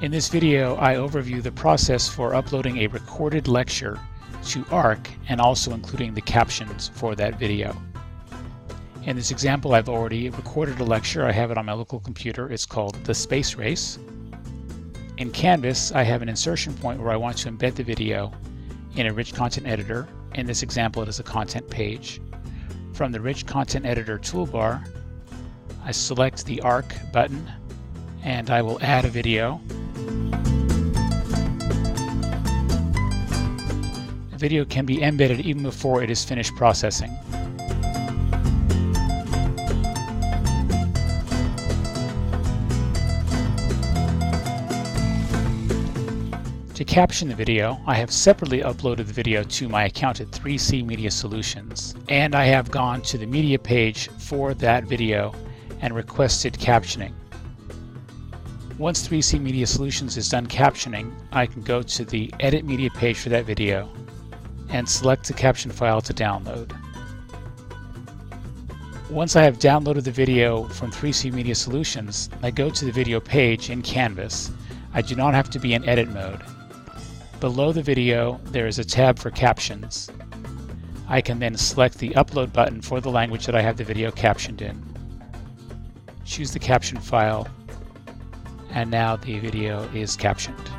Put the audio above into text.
In this video, I overview the process for uploading a recorded lecture to ARC and also including the captions for that video. In this example, I've already recorded a lecture. I have it on my local computer. It's called The Space Race. In Canvas, I have an insertion point where I want to embed the video in a rich content editor. In this example, it is a content page. From the Rich Content Editor toolbar, I select the ARC button and I will add a video. The video can be embedded even before it is finished processing. To caption the video, I have separately uploaded the video to my account at 3C Media Solutions, and I have gone to the media page for that video and requested captioning. Once 3C Media Solutions is done captioning, I can go to the Edit Media page for that video and select the caption file to download. Once I have downloaded the video from 3C Media Solutions, I go to the video page in Canvas. I do not have to be in edit mode. Below the video, there is a tab for captions. I can then select the upload button for the language that I have the video captioned in. Choose the caption file, and now the video is captioned.